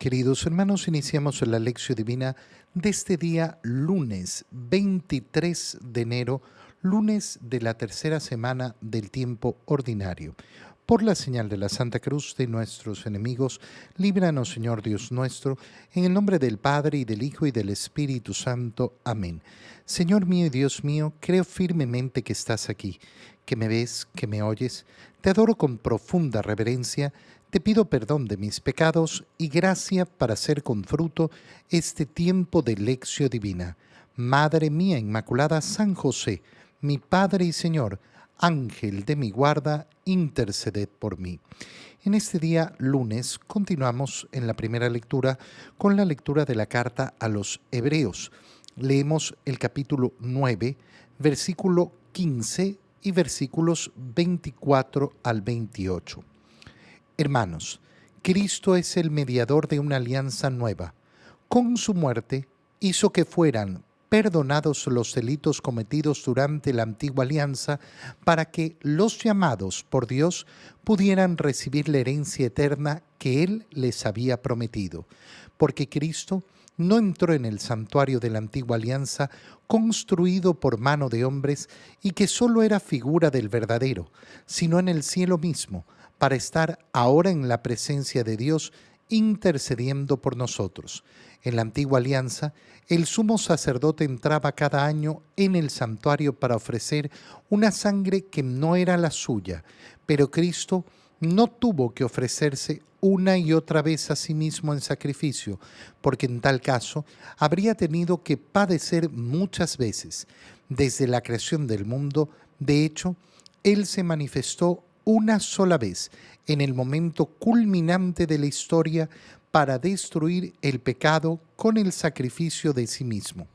Queridos hermanos, iniciamos la lección divina de este día lunes 23 de enero, lunes de la tercera semana del tiempo ordinario. Por la señal de la Santa Cruz de nuestros enemigos, líbranos, Señor Dios nuestro, en el nombre del Padre, y del Hijo, y del Espíritu Santo. Amén. Señor mío y Dios mío, creo firmemente que estás aquí, que me ves, que me oyes. Te adoro con profunda reverencia. Te pido perdón de mis pecados y gracia para hacer con fruto este tiempo de lección divina. Madre mía Inmaculada, San José, mi Padre y Señor, Ángel de mi guarda, interceded por mí. En este día lunes continuamos en la primera lectura con la lectura de la carta a los Hebreos. Leemos el capítulo 9, versículo 15 y versículos 24 al 28. Hermanos, Cristo es el mediador de una alianza nueva. Con su muerte hizo que fueran perdonados los delitos cometidos durante la antigua alianza para que los llamados por Dios pudieran recibir la herencia eterna que Él les había prometido. Porque Cristo no entró en el santuario de la antigua alianza construido por mano de hombres y que solo era figura del verdadero, sino en el cielo mismo, para estar ahora en la presencia de Dios intercediendo por nosotros. En la antigua alianza, el sumo sacerdote entraba cada año en el santuario para ofrecer una sangre que no era la suya, pero Cristo no tuvo que ofrecerse una y otra vez a sí mismo en sacrificio, porque en tal caso habría tenido que padecer muchas veces. Desde la creación del mundo, de hecho, Él se manifestó una sola vez, en el momento culminante de la historia, para destruir el pecado con el sacrificio de sí mismo.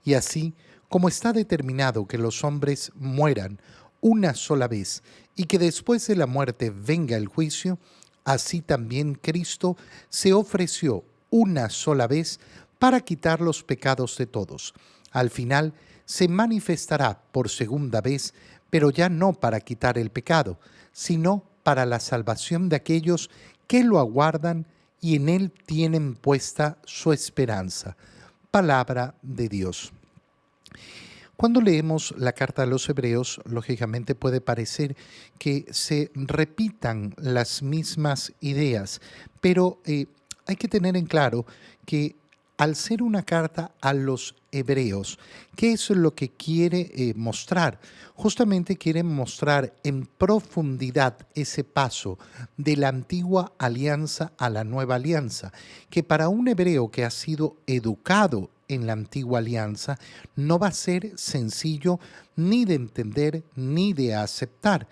Y así, como está determinado que los hombres mueran una sola vez y que después de la muerte venga el juicio, así también Cristo se ofreció una sola vez para quitar los pecados de todos. Al final se manifestará por segunda vez, pero ya no para quitar el pecado, sino para la salvación de aquellos que lo aguardan y en Él tienen puesta su esperanza. Palabra de Dios. Cuando leemos la carta a los Hebreos, lógicamente puede parecer que se repitan las mismas ideas, pero hay que tener en claro que al ser una carta a los Hebreos, ¿qué es lo que quiere mostrar? Justamente quiere mostrar en profundidad ese paso de la antigua alianza a la nueva alianza, que para un hebreo que ha sido educado en la antigua alianza no va a ser sencillo ni de entender ni de aceptar.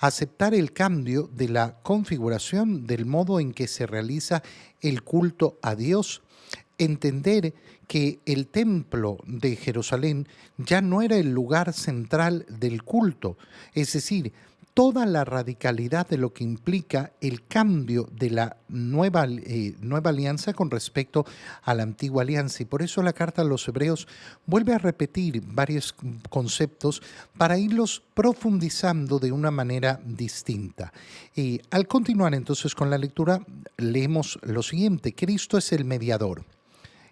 Aceptar el cambio de la configuración del modo en que se realiza el culto a Dios. Entender que el templo de Jerusalén ya no era el lugar central del culto, es decir, toda la radicalidad de lo que implica el cambio de la nueva alianza con respecto a la antigua alianza. Y por eso la carta a los Hebreos vuelve a repetir varios conceptos para irlos profundizando de una manera distinta. Y al continuar entonces con la lectura, leemos lo siguiente: Cristo es el mediador.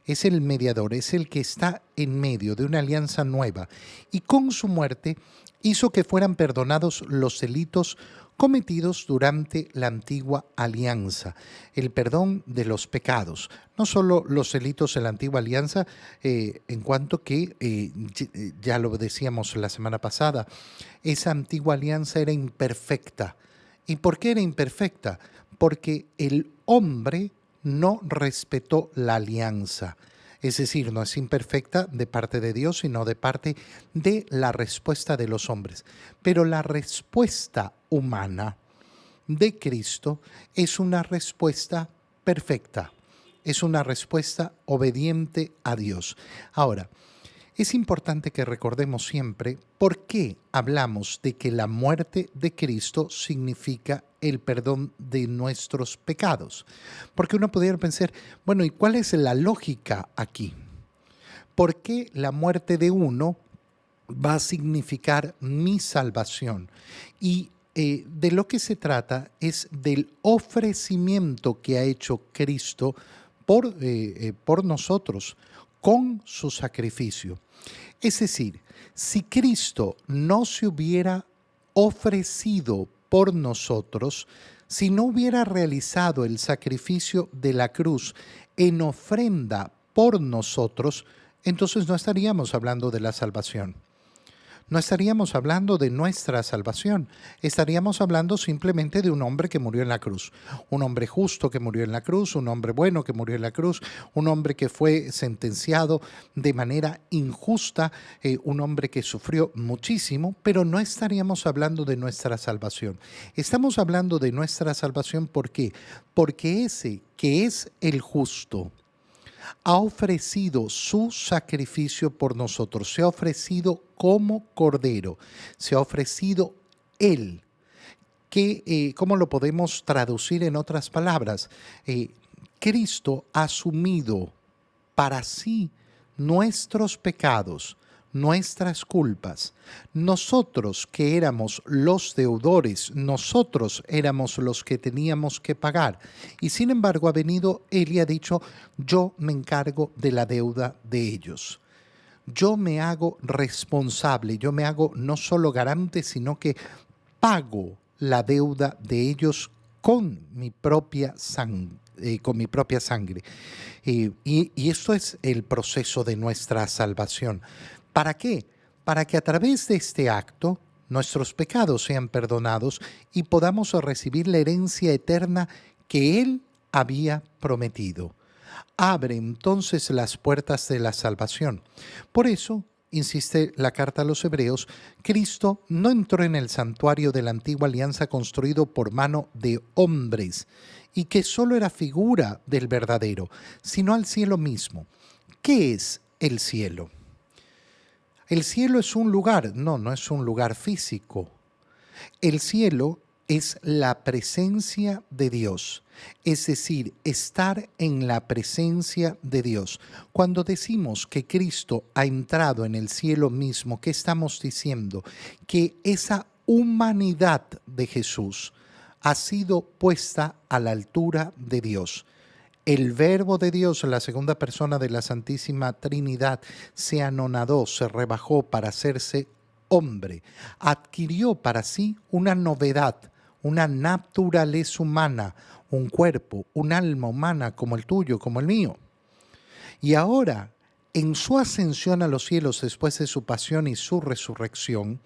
Es el mediador, es el que está en medio de una alianza nueva, y con su muerte hizo que fueran perdonados los delitos cometidos durante la antigua alianza, el perdón de los pecados, no solo los delitos de la antigua alianza, en cuanto que, ya lo decíamos la semana pasada, esa antigua alianza era imperfecta. ¿Y por qué era imperfecta? Porque el hombre no respetó la alianza. Es decir, no es imperfecta de parte de Dios, sino de parte de la respuesta de los hombres. Pero la respuesta humana de Cristo es una respuesta perfecta, es una respuesta obediente a Dios. Ahora, es importante que recordemos siempre por qué hablamos de que la muerte de Cristo significa el perdón de nuestros pecados. Porque uno pudiera pensar, bueno, ¿y cuál es la lógica aquí? ¿Por qué la muerte de uno va a significar mi salvación? Y de lo que se trata es del ofrecimiento que ha hecho Cristo por nosotros con su sacrificio. Es decir, si Cristo no se hubiera ofrecido por nosotros, si no hubiera realizado el sacrificio de la cruz en ofrenda por nosotros, entonces no estaríamos hablando de la salvación. No estaríamos hablando de nuestra salvación, estaríamos hablando simplemente de un hombre que murió en la cruz, un hombre justo que murió en la cruz, un hombre bueno que murió en la cruz, un hombre que fue sentenciado de manera injusta, un hombre que sufrió muchísimo, pero no estaríamos hablando de nuestra salvación. Estamos hablando de nuestra salvación, ¿por qué? Porque ese que es el justo ha ofrecido su sacrificio por nosotros, se ha ofrecido como cordero, se ha ofrecido Él. ¿Cómo lo podemos traducir en otras palabras? Cristo ha asumido para sí nuestros pecados, nuestras culpas. Nosotros que éramos los deudores, nosotros éramos los que teníamos que pagar. Y sin embargo ha venido Él y ha dicho, yo me encargo de la deuda de ellos. Yo me hago responsable, yo me hago no solo garante, sino que pago la deuda de ellos con mi propia sangre. Y esto es el proceso de nuestra salvación. ¿Para qué? Para que a través de este acto nuestros pecados sean perdonados y podamos recibir la herencia eterna que Él había prometido. Abre entonces las puertas de la salvación. Por eso, insiste la carta a los Hebreos, Cristo no entró en el santuario de la antigua alianza construido por mano de hombres y que solo era figura del verdadero, sino al cielo mismo. ¿Qué es el cielo? El cielo es un lugar, no es un lugar físico. El cielo es la presencia de Dios, es decir, estar en la presencia de Dios. Cuando decimos que Cristo ha entrado en el cielo mismo, ¿qué estamos diciendo? Que esa humanidad de Jesús ha sido puesta a la altura de Dios. El Verbo de Dios, la segunda persona de la Santísima Trinidad, se anonadó, se rebajó para hacerse hombre, adquirió para sí una novedad, una naturaleza humana, un cuerpo, un alma humana como el tuyo, como el mío. Y ahora, en su ascensión a los cielos después de su pasión y su resurrección,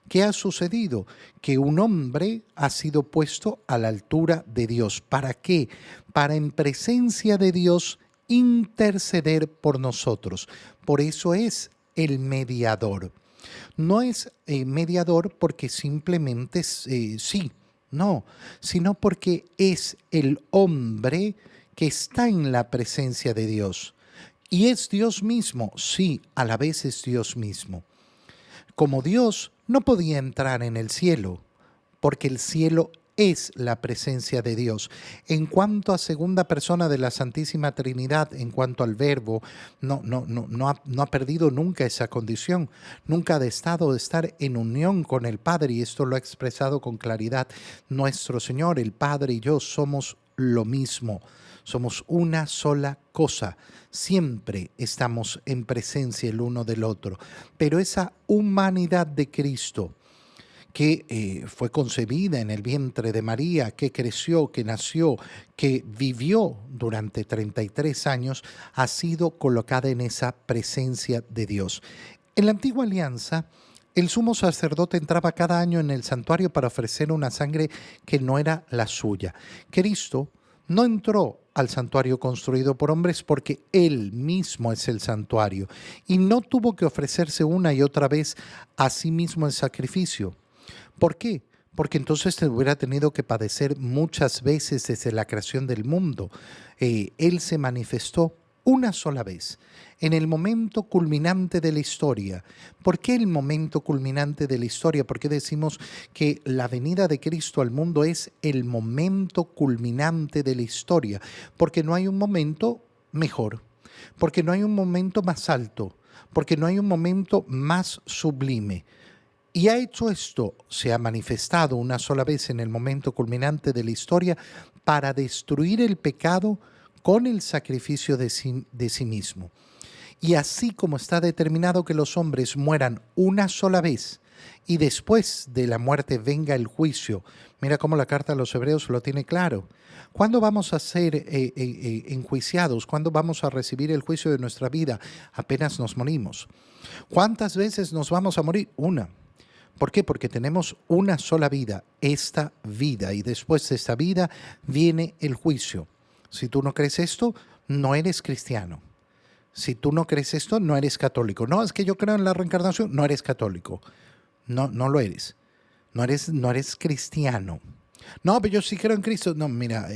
¿qué ha sucedido? Que un hombre ha sido puesto a la altura de Dios. ¿Para qué? Para en presencia de Dios interceder por nosotros. Por eso es el mediador. No es mediador porque simplemente sí, no, sino porque es el hombre que está en la presencia de Dios. ¿Y es Dios mismo? Sí, a la vez es Dios mismo. Como Dios no podía entrar en el cielo, porque el cielo es la presencia de Dios. En cuanto a segunda persona de la Santísima Trinidad, en cuanto al Verbo, no ha perdido nunca esa condición, nunca ha estado de estar en unión con el Padre, y esto lo ha expresado con claridad nuestro Señor. El Padre y yo somos lo mismo, somos una sola cosa, siempre estamos en presencia el uno del otro, pero esa humanidad de Cristo, que fue concebida en el vientre de María, que creció, que nació, que vivió durante 33 años, ha sido colocada en esa presencia de Dios. En la antigua alianza, el sumo sacerdote entraba cada año en el santuario para ofrecer una sangre que no era la suya. Cristo no entró al santuario construido por hombres porque Él mismo es el santuario y no tuvo que ofrecerse una y otra vez a sí mismo el sacrificio. ¿Por qué? Porque entonces te hubiera tenido que padecer muchas veces desde la creación del mundo. Él se manifestó una sola vez, en el momento culminante de la historia. ¿Por qué el momento culminante de la historia? ¿Por qué decimos que la venida de Cristo al mundo es el momento culminante de la historia? Porque no hay un momento mejor, porque no hay un momento más alto, porque no hay un momento más sublime. Y ha hecho esto, se ha manifestado una sola vez en el momento culminante de la historia para destruir el pecado con el sacrificio de sí mismo. Y así como está determinado que los hombres mueran una sola vez y después de la muerte venga el juicio, mira cómo la carta a los Hebreos lo tiene claro. ¿Cuándo vamos a ser enjuiciados? ¿Cuándo vamos a recibir el juicio de nuestra vida? Apenas nos morimos. ¿Cuántas veces nos vamos a morir? Una. ¿Por qué? Porque tenemos una sola vida, esta vida, y después de esta vida viene el juicio. Si tú no crees esto, no eres cristiano. Si tú no crees esto, no eres católico. No, es que yo creo en la reencarnación, no eres católico. No, no lo eres. No eres cristiano. No, pero yo sí creo en Cristo. No, mira,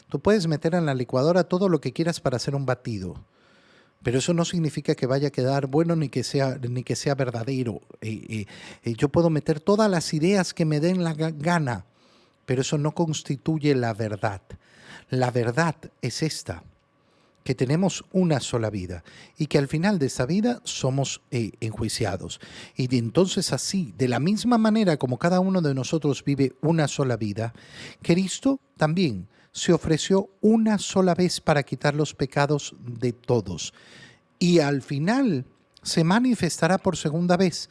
tú puedes meter en la licuadora todo lo que quieras para hacer un batido. Pero eso no significa que vaya a quedar bueno ni que sea verdadero. Yo puedo meter todas las ideas que me den la gana, pero eso no constituye la verdad. La verdad es esta, que tenemos una sola vida y que al final de esa vida somos enjuiciados. Y entonces así, de la misma manera como cada uno de nosotros vive una sola vida, Cristo también se ofreció una sola vez para quitar los pecados de todos. Y al final se manifestará por segunda vez,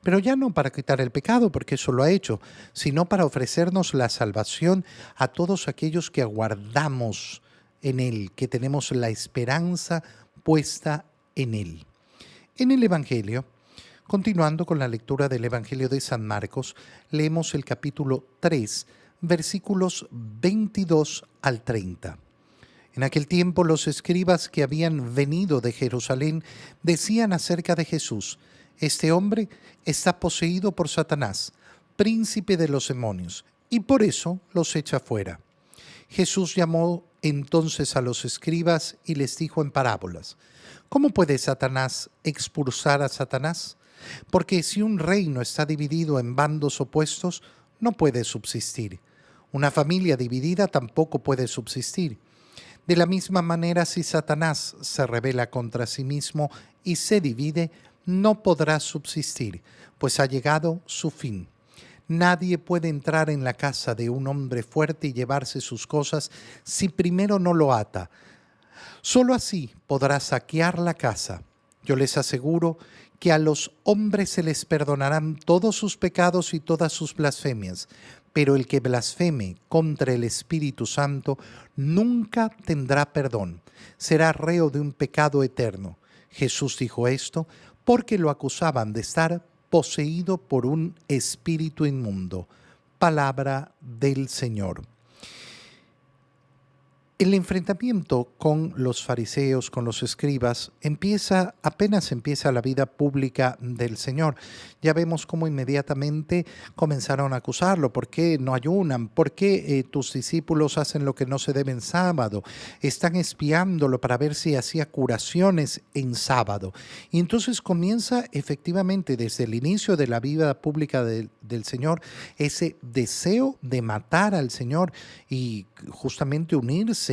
pero ya no para quitar el pecado, porque eso lo ha hecho, sino para ofrecernos la salvación a todos aquellos que aguardamos en Él, que tenemos la esperanza puesta en Él. En el Evangelio, continuando con la lectura del Evangelio de San Marcos, leemos el capítulo 3, versículos 22 al 30. En aquel tiempo los escribas que habían venido de Jerusalén decían acerca de Jesús: este hombre está poseído por Satanás, príncipe de los demonios, y por eso los echa fuera. Jesús llamó entonces a los escribas y les dijo en parábolas: ¿cómo puede Satanás expulsar a Satanás? Porque si un reino está dividido en bandos opuestos, no puede subsistir. Una familia dividida tampoco puede subsistir. De la misma manera, si Satanás se rebela contra sí mismo y se divide, no podrá subsistir, pues ha llegado su fin. Nadie puede entrar en la casa de un hombre fuerte y llevarse sus cosas si primero no lo ata. Solo así podrá saquear la casa. Yo les aseguro que a los hombres se les perdonarán todos sus pecados y todas sus blasfemias, pero el que blasfeme contra el Espíritu Santo nunca tendrá perdón. Será reo de un pecado eterno. Jesús dijo esto porque lo acusaban de estar poseído por un espíritu inmundo. Palabra del Señor. El enfrentamiento con los fariseos, con los escribas, apenas empieza la vida pública del Señor. Ya vemos cómo inmediatamente comenzaron a acusarlo. ¿Por qué no ayunan? ¿Por qué tus discípulos hacen lo que no se debe en sábado? Están espiándolo para ver si hacía curaciones en sábado. Y entonces comienza efectivamente desde el inicio de la vida pública del Señor ese deseo de matar al Señor y justamente unirse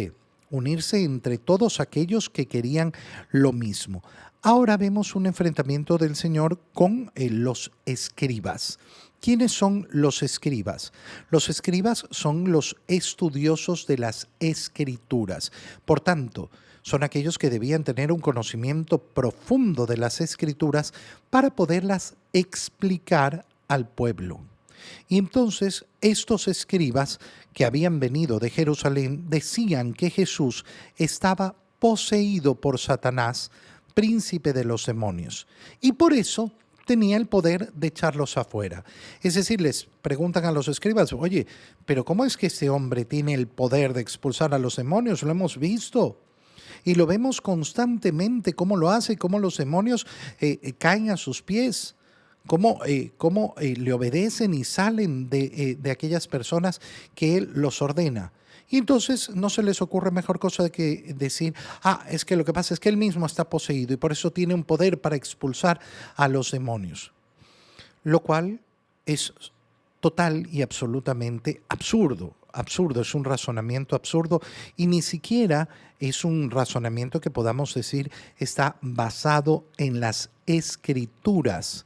entre todos aquellos que querían lo mismo. Ahora vemos un enfrentamiento del Señor con los escribas. ¿Quiénes son los escribas? Los escribas son los estudiosos de las Escrituras. Por tanto, son aquellos que debían tener un conocimiento profundo de las Escrituras para poderlas explicar al pueblo. Y entonces estos escribas que habían venido de Jerusalén decían que Jesús estaba poseído por Satanás, príncipe de los demonios, y por eso tenía el poder de echarlos afuera. Es decir, les preguntan a los escribas: oye, pero ¿cómo es que este hombre tiene el poder de expulsar a los demonios? Lo hemos visto. Y lo vemos constantemente, cómo lo hace, cómo los demonios caen a sus pies. Cómo le obedecen y salen de aquellas personas que Él los ordena. Y entonces no se les ocurre mejor cosa que decir: es que lo que pasa es que Él mismo está poseído y por eso tiene un poder para expulsar a los demonios. Lo cual es total y absolutamente absurdo. Absurdo, es un razonamiento absurdo y ni siquiera es un razonamiento que podamos decir está basado en las Escrituras.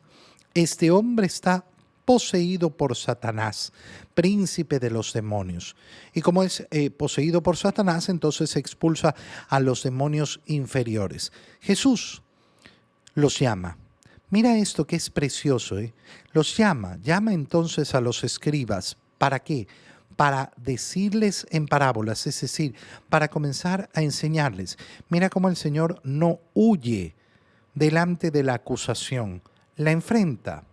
Este hombre está poseído por Satanás, príncipe de los demonios. Y como es poseído por Satanás, entonces expulsa a los demonios inferiores. Jesús los llama. Mira esto que es precioso, ¿eh? Los llama entonces a los escribas. ¿Para qué? Para decirles en parábolas, es decir, para comenzar a enseñarles. Mira cómo el Señor no huye delante de la acusación, la enfrenta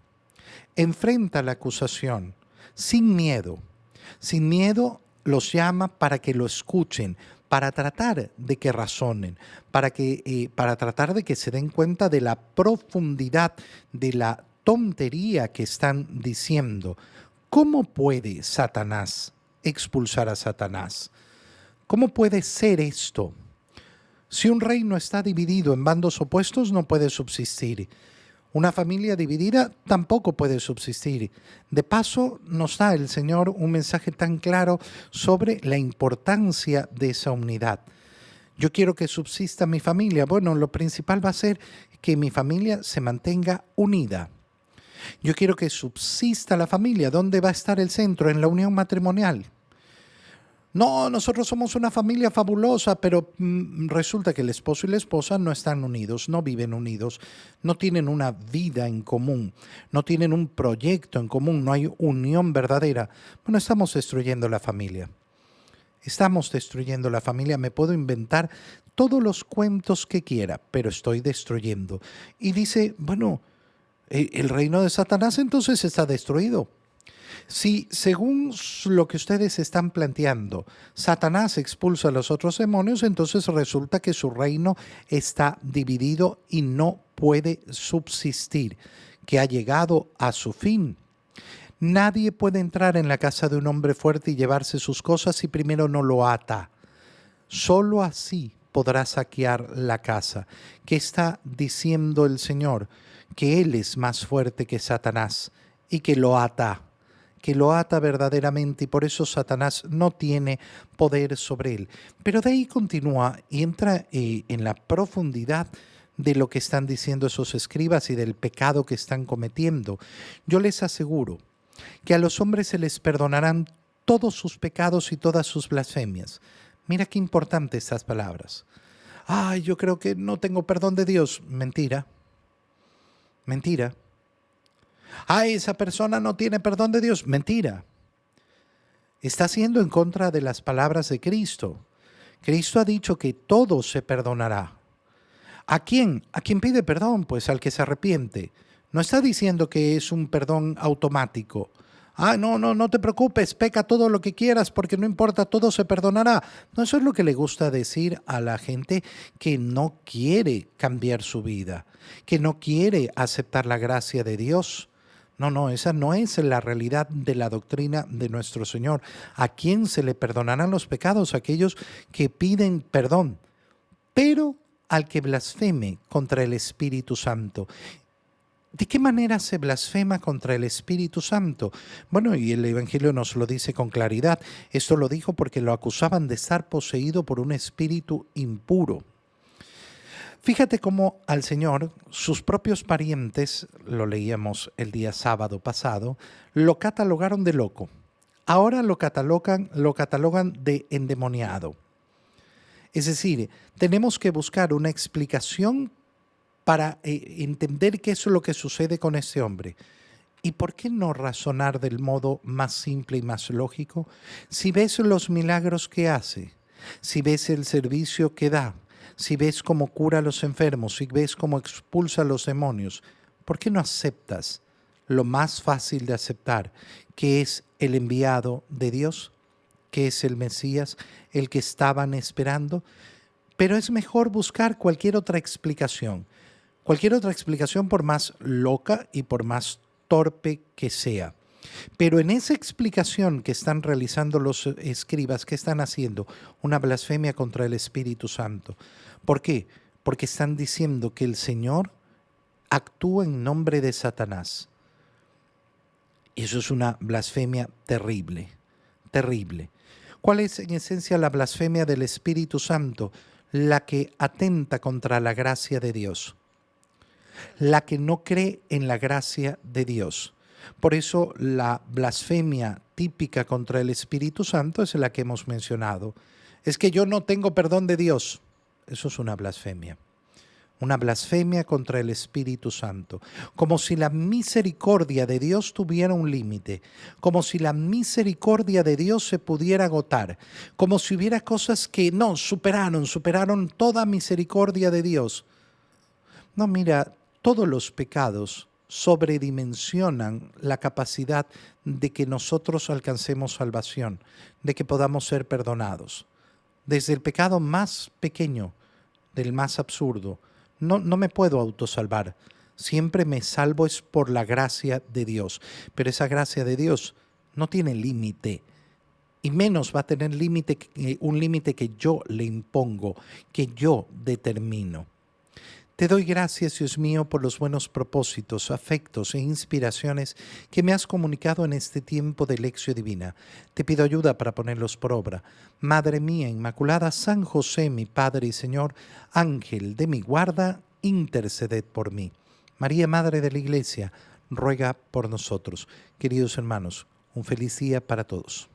la acusación sin miedo. Sin miedo los llama para que lo escuchen, para tratar de que razonen, para tratar de que se den cuenta de la profundidad de la tontería que están diciendo. ¿Cómo puede Satanás expulsar a Satanás? ¿Cómo puede ser esto? Si un reino está dividido en bandos opuestos, no puede subsistir. Una familia dividida tampoco puede subsistir. De paso, nos da el Señor un mensaje tan claro sobre la importancia de esa unidad. Yo quiero que subsista mi familia. Bueno, lo principal va a ser que mi familia se mantenga unida. Yo quiero que subsista la familia. ¿Dónde va a estar el centro? En la unión matrimonial. No, nosotros somos una familia fabulosa, pero resulta que el esposo y la esposa no están unidos, no viven unidos, no tienen una vida en común, no tienen un proyecto en común, no hay unión verdadera. Bueno, estamos destruyendo la familia. Estamos destruyendo la familia. Me puedo inventar todos los cuentos que quiera, pero estoy destruyendo. Y dice, bueno, el reino de Satanás entonces está destruido. Si, según lo que ustedes están planteando, Satanás expulsa a los otros demonios, entonces resulta que su reino está dividido y no puede subsistir, que ha llegado a su fin. Nadie puede entrar en la casa de un hombre fuerte y llevarse sus cosas si primero no lo ata. Solo así podrá saquear la casa. ¿Qué está diciendo el Señor? Que Él es más fuerte que Satanás y que lo ata verdaderamente, y por eso Satanás no tiene poder sobre él. Pero de ahí continúa y entra en la profundidad de lo que están diciendo esos escribas y del pecado que están cometiendo. Yo les aseguro que a los hombres se les perdonarán todos sus pecados y todas sus blasfemias. Mira qué importante estas palabras. Ay, yo creo que no tengo perdón de Dios. Mentira. Mentira. Ay, esa persona no tiene perdón de Dios. Mentira. Está haciendo en contra de las palabras de Cristo. Cristo ha dicho que todo se perdonará. ¿A quién? ¿A quién pide perdón? Pues al que se arrepiente. No está diciendo que es un perdón automático. Ah, no te preocupes, peca todo lo que quieras porque no importa, todo se perdonará. No, eso es lo que le gusta decir a la gente que no quiere cambiar su vida, que no quiere aceptar la gracia de Dios. No, esa no es la realidad de la doctrina de nuestro Señor. ¿A quién se le perdonarán los pecados? Aquellos que piden perdón, pero al que blasfeme contra el Espíritu Santo. ¿De qué manera se blasfema contra el Espíritu Santo? Bueno, y el Evangelio nos lo dice con claridad. Esto lo dijo porque lo acusaban de estar poseído por un espíritu impuro. Fíjate cómo al Señor, sus propios parientes, lo leíamos el día sábado pasado, lo catalogaron de loco. Ahora lo catalogan de endemoniado. Es decir, tenemos que buscar una explicación para entender qué es lo que sucede con este hombre. ¿Y por qué no razonar del modo más simple y más lógico? Si ves los milagros que hace, si ves el servicio que da, si ves cómo cura a los enfermos, si ves cómo expulsa a los demonios, ¿por qué no aceptas lo más fácil de aceptar, que es el enviado de Dios, que es el Mesías, el que estaban esperando? Pero es mejor buscar cualquier otra explicación por más loca y por más torpe que sea. Pero en esa explicación que están realizando los escribas, ¿qué están haciendo? Una blasfemia contra el Espíritu Santo. ¿Por qué? Porque están diciendo que el Señor actúa en nombre de Satanás. Y eso es una blasfemia terrible, terrible. ¿Cuál es en esencia la blasfemia del Espíritu Santo? La que atenta contra la gracia de Dios. La que no cree en la gracia de Dios. Por eso la blasfemia típica contra el Espíritu Santo es la que hemos mencionado. Es que yo no tengo perdón de Dios. Eso es una blasfemia contra el Espíritu Santo, como si la misericordia de Dios tuviera un límite, como si la misericordia de Dios se pudiera agotar, como si hubiera cosas que no, superaron toda misericordia de Dios. No, mira, todos los pecados sobredimensionan la capacidad de que nosotros alcancemos salvación, de que podamos ser perdonados. Desde el pecado más pequeño, del más absurdo, no me puedo autosalvar. Siempre me salvo es por la gracia de Dios. Pero esa gracia de Dios no tiene límite. Y menos va a tener un límite que yo le impongo, que yo determino. Te doy gracias, Dios mío, por los buenos propósitos, afectos e inspiraciones que me has comunicado en este tiempo de lección divina. Te pido ayuda para ponerlos por obra. Madre mía Inmaculada, San José, mi Padre y Señor, Ángel de mi guarda, interceded por mí. María, Madre de la Iglesia, ruega por nosotros. Queridos hermanos, un feliz día para todos.